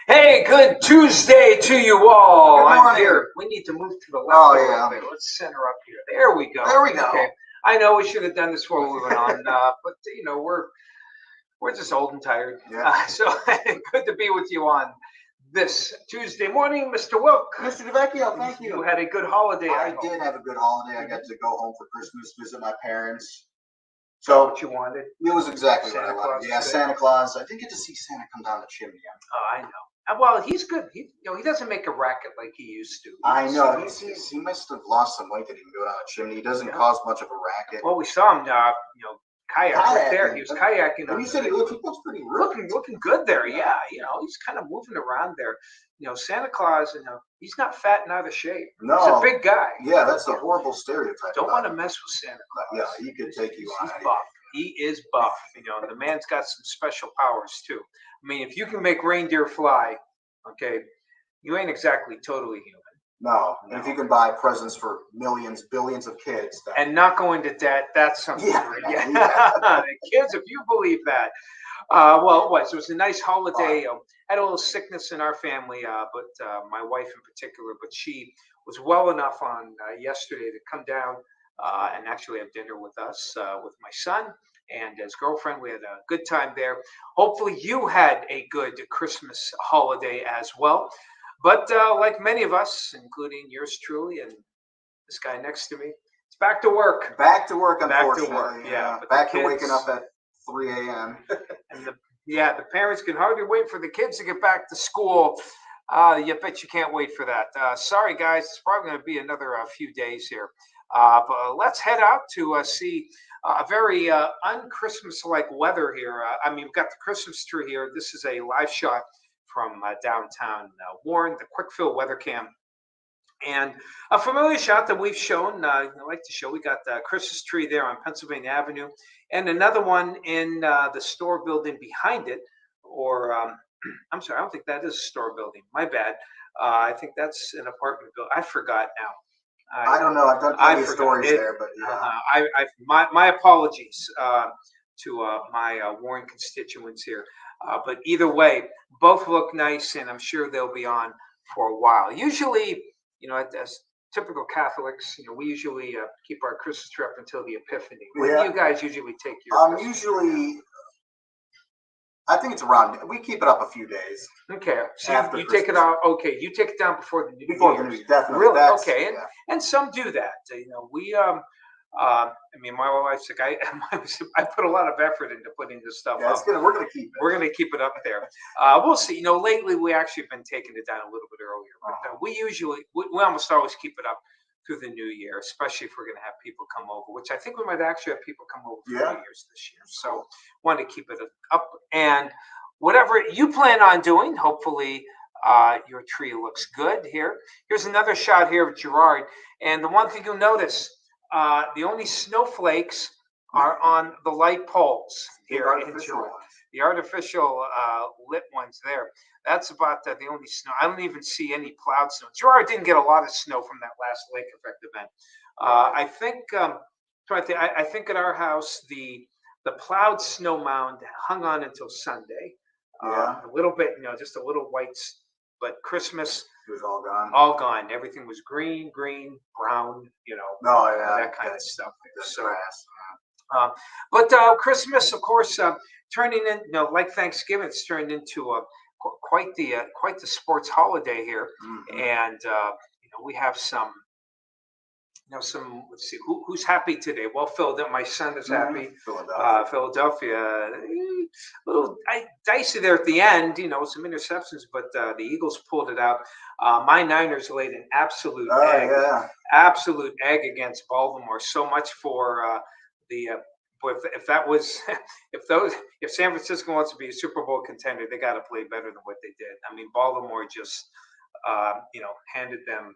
Hey, good Tuesday to you all. Good I'm morning. here. We need to move to the left Oh, a little yeah. bit. Let's center up here. There we go. There we go. Okay. I know we should have done this before we went on, but we're just old and tired. Yeah. So good to be with you on this Tuesday morning, Mr. Wilk. Mr. DeVecchio, thank You you. had a good holiday. I hope. did have a good holiday. I got to go home for Christmas, visit my parents. So So what you wanted? it was exactly what Santa I wanted. Claus Yeah, is good. Santa Claus. I didn't get to see Santa come down the chimney. I know. Well, he's good. He doesn't make a racket like he used to. I know. He used to. He must have lost some weight that he can go down the chimney. He doesn't Yeah. cause much of a racket. Well, we saw him, kayak right there. Kayaking. He was kayaking. And you said he looks pretty ripped. looking good there. Yeah, he's kind of moving around there. Santa Claus, he's not fat and out of shape. No. He's a big guy. Yeah, that's a horrible stereotype. Don't want to mess with Santa Claus. Yeah, he could take you on. He's buff. He is buff. The man's got some special powers too. I mean, if you can make reindeer fly, okay, you ain't exactly totally human. No, and if you can buy presents for millions, billions of kids, and not go into debt, that's something. Yeah. Kids, if you believe that. Well, it was. It was a nice holiday. Had a little sickness in our family, but my wife in particular, but she was well enough on yesterday to come down and actually have dinner with us, with my son and his girlfriend. We had a good time there. Hopefully you had a good Christmas holiday as well. But like many of us, including yours truly and this guy next to me, it's back to work. Back to work, Back to unfortunately. work, yeah. Back to waking up at 3 a.m. And the parents can hardly wait for the kids to get back to school. You bet you can't wait for that. Sorry, guys, it's probably going to be another few days here. But let's head out to see a very un-Christmas-like weather here. we've got the Christmas tree here. This is a live shot from downtown Warren, the Quickfill Weather Cam. And a familiar shot that we've shown, I like to show, we got the Christmas tree there on Pennsylvania Avenue, and another one in the store building behind it, or I'm sorry, I don't think that is a store building. My bad. I think that's an apartment building. I forgot now. I don't know. I've done plenty of stories there, but yeah. My apologies to my Warren constituents here. But either way, both look nice, and I'm sure they'll be on for a while. Usually, as typical Catholics, we usually keep our Christmas tree up until the Epiphany. When do you guys usually take your? Usually, I think it's around. We keep it up a few days. Okay, so you take it out. Okay, you take it down before the New Year's. Before the New Year's, definitely. Really? Okay, and some do that. We my wife's like, I put a lot of effort into putting this stuff up. We're gonna keep it. We're gonna keep it up there. We'll see. Lately we actually have been taking it down a little bit earlier, but we usually we almost always keep it up through the new year, especially if we're gonna have people come over, which I think we might actually have people come over for New Year's this year. So want to keep it up, and whatever you plan on doing, hopefully your tree looks good here. Here's another shot here of Girard, and the one thing you'll notice. The only snowflakes are on the light poles here in Girard. The artificial lit ones there. That's about the only snow. I don't even see any plowed snow. Girard didn't get a lot of snow from that last lake effect event. I think at our house the plowed snow mound hung on until Sunday. A little bit, just a little white. But Christmas, it was all gone. All gone. Everything was green, brown, that kind of stuff. So, but Christmas, of course, turning in, like Thanksgiving, it's turned into quite the sports holiday here, and we have some. Let's see, who's happy today? Well, Philadelphia, my son is happy. Philadelphia, a little dicey there at the end, some interceptions, but the Eagles pulled it out. My Niners laid an absolute egg against Baltimore. So much for if San Francisco wants to be a Super Bowl contender, they got to play better than what they did. Baltimore just, handed them.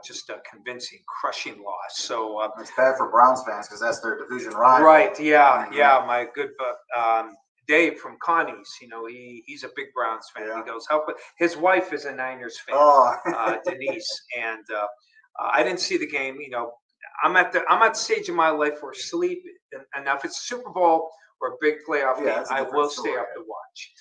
Just a convincing, crushing loss. So it's bad for Browns fans because that's their division rival. Right? Yeah. My good Dave from Connie's. He's a big Browns fan. He goes, help it. His wife is a Niners fan, Denise, and I didn't see the game. I'm at the stage of my life where sleep, and if it's Super Bowl or a big playoff game, I will stay up to watch.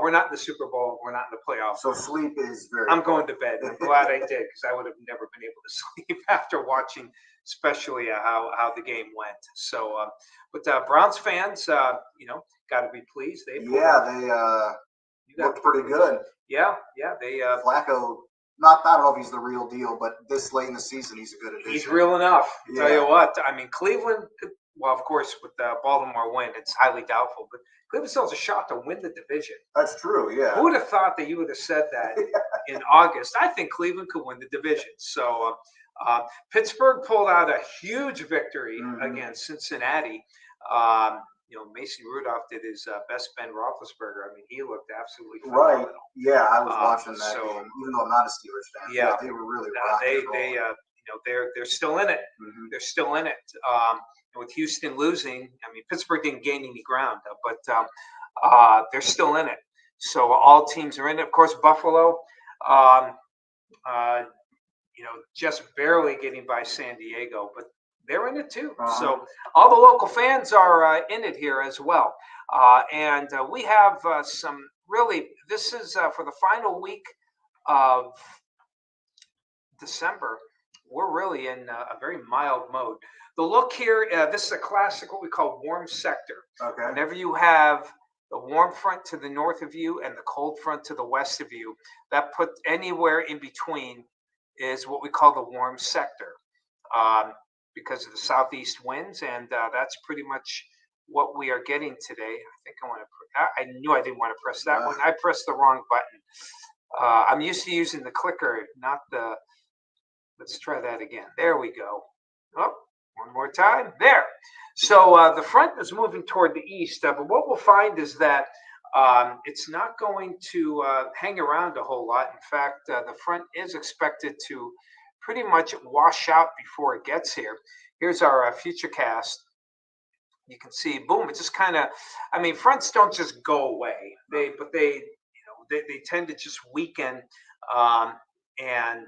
We're not in the Super Bowl. We're not in the playoffs. So sleep is very. I'm going to bed. I'm glad I did because I would have never been able to sleep after watching, especially how the game went. So, but Browns fans, got to be pleased. They looked pretty good. Yeah, they Flacco. Not I don't know if he's the real deal, but this late in the season, he's a good addition. He's real enough. Yeah. Tell you what, I mean, Cleveland. Well, of course, with the Baltimore win, it's highly doubtful, but Cleveland still has a shot to win the division. That's true, yeah. Who would have thought that you would have said that in August? I think Cleveland could win the division. So Pittsburgh pulled out a huge victory against Cincinnati. Mason Rudolph did his best Ben Roethlisberger. I mean, he looked absolutely phenomenal. Right. Yeah, I was watching that game, even though I'm not a Steelers fan. Yeah, they were really rocking. They're still in it. Mm-hmm. They're still in it. With Houston losing, I mean, Pittsburgh didn't gain any ground, but they're still in it. So all teams are in it. Of course, Buffalo, just barely getting by San Diego, but they're in it too. So all the local fans are in it here as well. And we have some really, this is for the final week of December. We're really in a very mild mode. The look here, this is a classic, what we call warm sector. Okay. Whenever you have the warm front to the north of you and the cold front to the west of you, that put anywhere in between is what we call the warm sector because of the southeast winds. And that's pretty much what we are getting today. I think I knew I didn't want to press that one. I pressed the wrong button. I'm used to using the clicker, not the, let's try that again. There we go. Oh, one more time. There. So the front is moving toward the east, but what we'll find is that it's not going to hang around a whole lot. In fact, the front is expected to pretty much wash out before it gets here. Here's our futurecast. You can see, boom, it just kind of, I mean, fronts don't just go away. They tend to just weaken and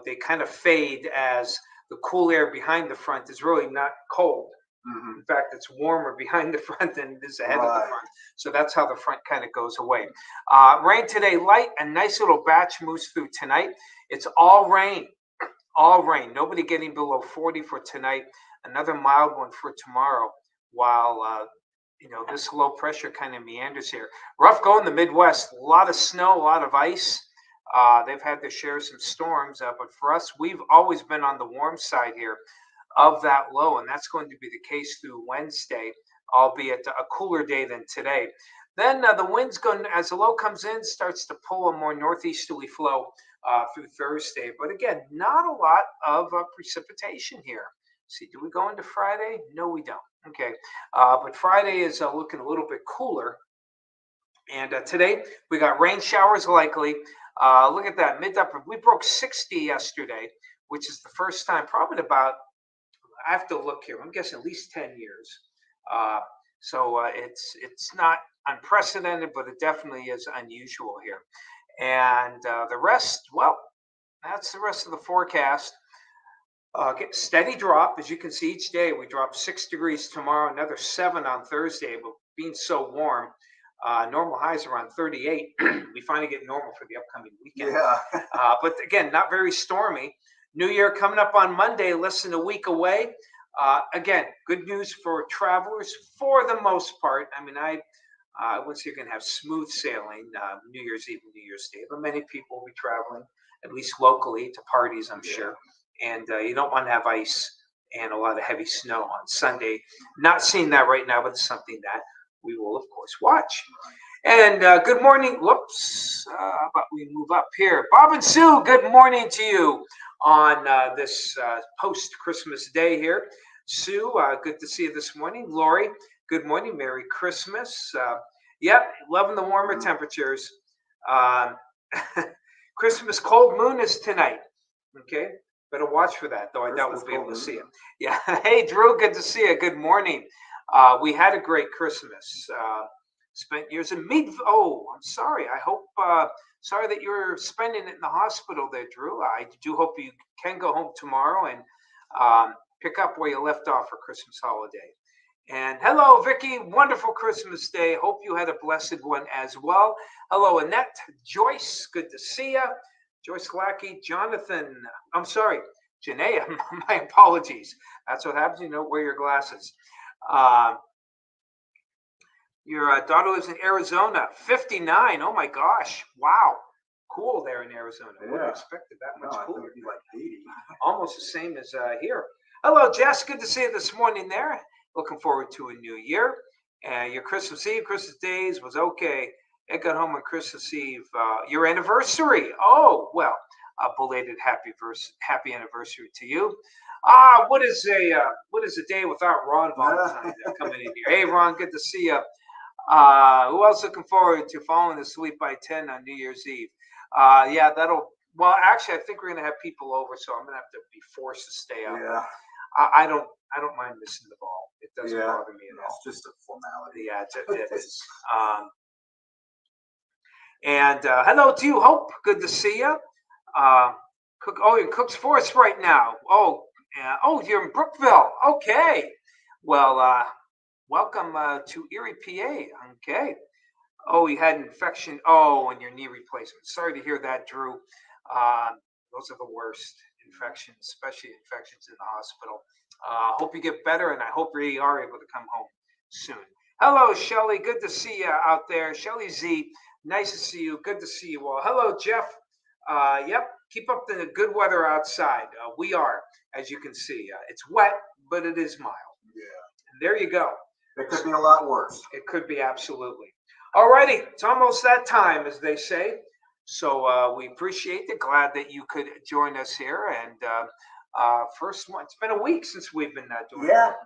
they kind of fade as the cool air behind the front is really not cold. Mm-hmm. In fact, it's warmer behind the front than it is ahead of the front. So that's how the front kind of goes away. Rain today, light. A nice little batch moves through tonight. It's all rain. All rain. Nobody getting below 40 for tonight. Another mild one for tomorrow. While this low pressure kind of meanders here. Rough go in the Midwest. A lot of snow, a lot of ice. They've had their share of some storms, but for us, we've always been on the warm side here of that low, and that's going to be the case through Wednesday, albeit a cooler day than today. Then the wind's going, as the low comes in, starts to pull a more northeasterly flow through Thursday. But again, not a lot of precipitation here. See, do we go into Friday? No, we don't. Okay, but Friday is looking a little bit cooler. And today, we got rain showers likely. Look at that, mid-upper. We broke 60 yesterday, which is the first time, probably about, I have to look here, I'm guessing at least 10 years. So it's not unprecedented, but it definitely is unusual here. And the rest, well, that's the rest of the forecast. Steady drop, as you can see each day. We drop 6 degrees tomorrow, another 7 on Thursday, but being so warm. Normal highs around 38. We finally get normal for the upcoming weekend. Yeah. But again, not very stormy. New Year coming up on Monday, less than a week away. Again, good news for travelers for the most part. I mean, I wouldn't say you're going to have smooth sailing New Year's Eve and New Year's Day, but many people will be traveling, at least locally, to parties, I'm sure. And you don't want to have ice and a lot of heavy snow on Sunday. Not seeing that right now, but it's something that we will, of course, watch. And good morning. Whoops. How about we move up here? Bob and Sue, good morning to you on this post-Christmas day here. Sue, good to see you this morning. Lori, good morning. Merry Christmas. Yep, loving the warmer temperatures. Christmas cold moon is tonight. Okay, better watch for that, though I doubt we'll be able to see it. Yeah. Hey, Drew, good to see you. Good morning. We had a great Christmas. Spent years in Oh, I'm sorry. I hope. Sorry that you're spending it in the hospital there, Drew. I do hope you can go home tomorrow and pick up where you left off for Christmas holiday. And hello, Vicky. Wonderful Christmas Day. Hope you had a blessed one as well. Hello, Annette. Joyce, good to see you. Joyce Lackey, Jonathan. I'm sorry, Janaea. My apologies. That's what happens. You don't wear your glasses. Your daughter lives in Arizona. 59. Oh my gosh. Wow. Cool there in Arizona. I wouldn't have expected that much cooler. It'd be like 80. Almost the same as here. Hello, Jess. Good to see you this morning there. Looking forward to a new year. Your Christmas Eve, Christmas Days was okay. I got home on Christmas Eve. Your anniversary. Oh, well, a belated happy anniversary to you. What is a day without Ron Valentine coming in here? Hey, Ron, good to see you. Who else looking forward to falling asleep by 10 on New Year's Eve? Yeah, well, actually, I think we're going to have people over, so I'm going to have to be forced to stay up. Yeah. I don't mind missing the ball. It doesn't bother me at all. It's just a formality. Yeah, it is. And hello to you, Hope. Good to see you. You're in Cook's Forest right now. Oh, yeah. Oh, you're in Brookville. Okay. Well, welcome to Erie, PA. Okay. Oh, you had an infection. Oh, and your knee replacement. Sorry to hear that, Drew. Those are the worst infections, especially infections in the hospital. Hope you get better, and I hope you are able to come home soon. Hello, Shelly. Good to see you out there. Shelly Z, nice to see you. Good to see you all. Hello, Jeff. Yep, keep up the good weather outside. We are, as you can see. It's wet, but it is mild. Yeah. And there you go. It could be a lot worse. It could be, absolutely. All righty. It's almost that time, as they say. So we appreciate it. Glad that you could join us here. And first one, it's been a week since we've been doing our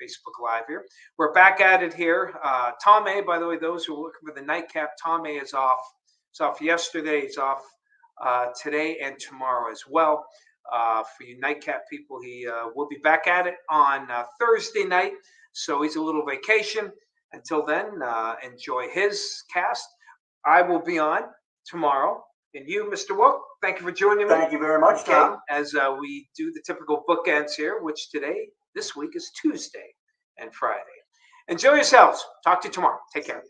Facebook Live here. We're back at it here. Tom A, by the way, those who are looking for the nightcap, Tom A is off. It's off yesterday. It's off today and tomorrow as well. For you nightcap people, he will be back at it on Thursday night. So he's a little vacation. Until then, enjoy his cast. I will be on tomorrow. And you, Mr. Wook, thank you for joining me. Thank you very much, Tom. As we do the typical bookends here, which this week is Tuesday and Friday. Enjoy yourselves. Talk to you tomorrow. Take care.